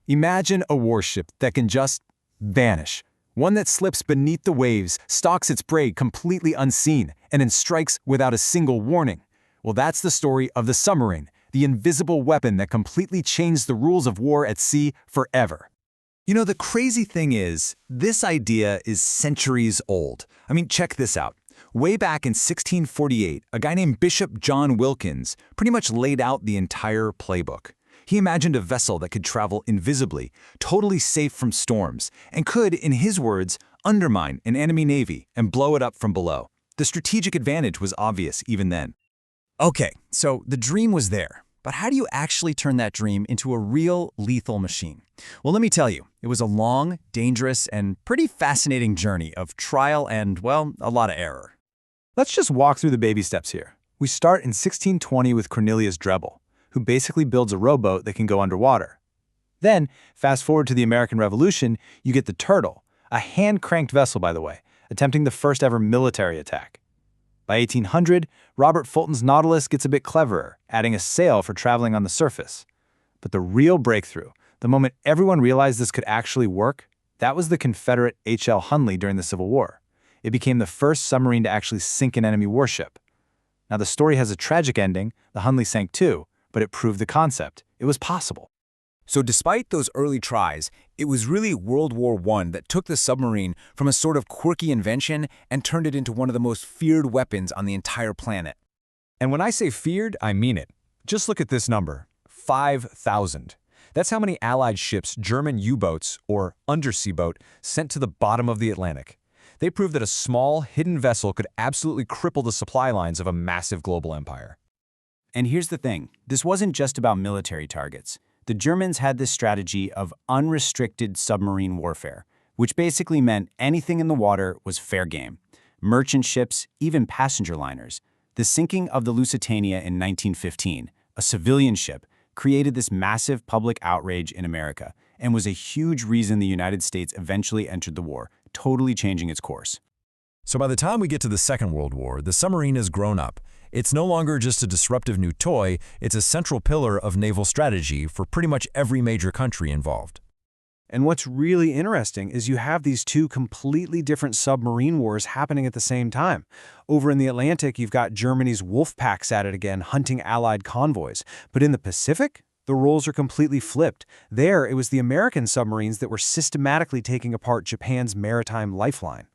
Imagine a warship that can just vanish. One that slips beneath the waves, stalks its prey completely unseen, and then strikes without a single warning. Well, that's the story of the submarine, the invisible weapon that completely changed the rules of war at sea forever. You know, the crazy thing is, this idea is centuries old. I mean, check this out. Way back in 1648, a guy named Bishop John Wilkins pretty much laid out the entire playbook. He imagined a vessel that could travel invisibly, totally safe from storms, and could, in his words, undermine an enemy navy and blow it up from below. The strategic advantage was obvious even then. Okay, so the dream was there. But how do you actually turn that dream into a real lethal machine? Well, let me tell you, it was a long, dangerous, and pretty fascinating journey of trial and, well, a lot of error. Let's just walk through the baby steps here. We start in 1620 with Cornelius Drebbel, who basically builds a rowboat that can go underwater. Then, fast forward to the American Revolution, you get the Turtle, a hand-cranked vessel, by the way, attempting the first ever military attack. By 1800, Robert Fulton's Nautilus gets a bit cleverer, adding a sail for traveling on the surface. But the real breakthrough, the moment everyone realized this could actually work, that was the Confederate H.L. Hunley during the Civil War. It became the first submarine to actually sink an enemy warship. Now, the story has a tragic ending. The Hunley sank too, but it proved the concept. It was possible. So despite those early tries, it was really World War I that took the submarine from a sort of quirky invention and turned it into one of the most feared weapons on the entire planet. And when I say feared, I mean it. Just look at this number, 5,000. That's how many Allied ships German U-boats, or undersea boat, sent to the bottom of the Atlantic. They proved that a small, hidden vessel could absolutely cripple the supply lines of a massive global empire. And here's the thing, this wasn't just about military targets. The Germans had this strategy of unrestricted submarine warfare, which basically meant anything in the water was fair game. Merchant ships, even passenger liners. The sinking of the Lusitania in 1915, a civilian ship, created this massive public outrage in America and was a huge reason the United States eventually entered the war, totally changing its course. So by the time we get to the Second World War, the submarine has grown up. It's no longer just a disruptive new toy, it's a central pillar of naval strategy for pretty much every major country involved. And what's really interesting is you have these two completely different submarine wars happening at the same time. Over in the Atlantic, you've got Germany's wolf packs at it again, hunting Allied convoys. But in the Pacific, the roles are completely flipped. There, it was the American submarines that were systematically taking apart Japan's maritime lifeline.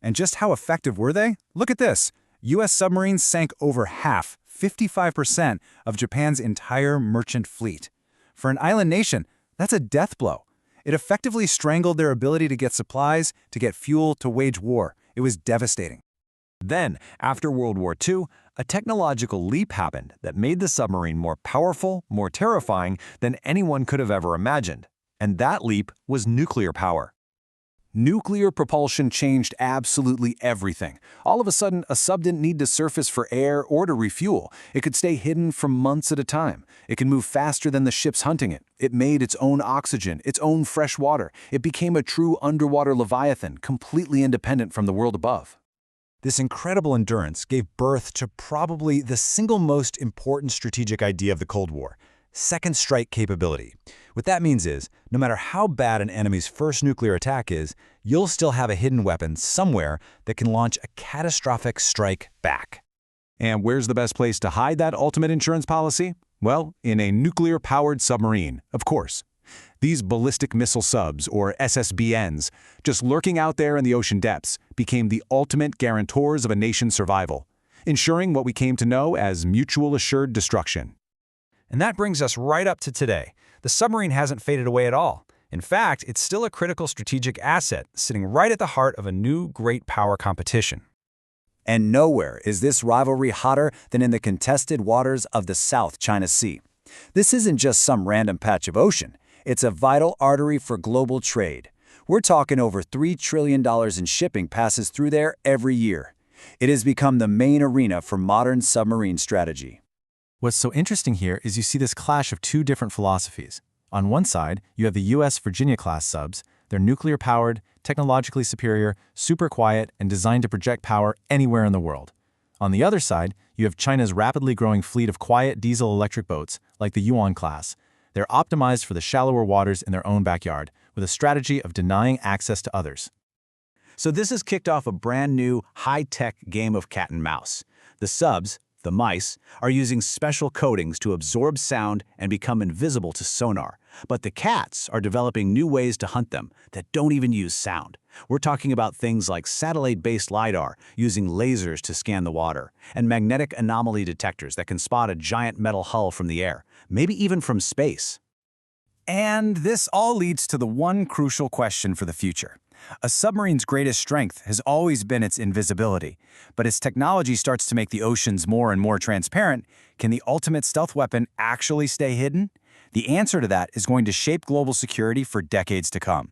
And just how effective were they? Look at this. U.S. submarines sank over half, 55%, of Japan's entire merchant fleet. For an island nation, that's a death blow. It effectively strangled their ability to get supplies, to get fuel, to wage war. It was devastating. Then, after World War II, a technological leap happened that made the submarine more powerful, more terrifying than anyone could have ever imagined. And that leap was nuclear power. Nuclear propulsion changed absolutely everything. All of a sudden, a sub didn't need to surface for air or to refuel. It could stay hidden for months at a time. It could move faster than the ships hunting it. It made its own oxygen, its own fresh water. It became a true underwater leviathan, completely independent from the world above. This incredible endurance gave birth to probably the single most important strategic idea of the Cold War: second strike capability. What that means is, no matter how bad an enemy's first nuclear attack is, you'll still have a hidden weapon somewhere that can launch a catastrophic strike back. And where's the best place to hide that ultimate insurance policy? Well, in a nuclear-powered submarine, of course. These ballistic missile subs, or SSBNs, just lurking out there in the ocean depths, became the ultimate guarantors of a nation's survival, ensuring what we came to know as mutual assured destruction. And that brings us right up to today. The submarine hasn't faded away at all. In fact, it's still a critical strategic asset, sitting right at the heart of a new great power competition. And nowhere is this rivalry hotter than in the contested waters of the South China Sea. This isn't just some random patch of ocean. It's a vital artery for global trade. We're talking over $3 trillion in shipping passes through there every year. It has become the main arena for modern submarine strategy. What's so interesting here is you see this clash of two different philosophies. On one side, you have the U.S. Virginia-class subs. They're nuclear-powered, technologically superior, super quiet, and designed to project power anywhere in the world. On the other side, you have China's rapidly growing fleet of quiet diesel-electric boats, like the Yuan class. They're optimized for the shallower waters in their own backyard, with a strategy of denying access to others. So this has kicked off a brand new, high-tech game of cat and mouse. The subs, the mice, are using special coatings to absorb sound and become invisible to sonar. But the cats are developing new ways to hunt them that don't even use sound. We're talking about things like satellite-based LiDAR using lasers to scan the water, and magnetic anomaly detectors that can spot a giant metal hull from the air, maybe even from space. And this all leads to the one crucial question for the future. A submarine's greatest strength has always been its invisibility, but as technology starts to make the oceans more and more transparent, can the ultimate stealth weapon actually stay hidden? The answer to that is going to shape global security for decades to come.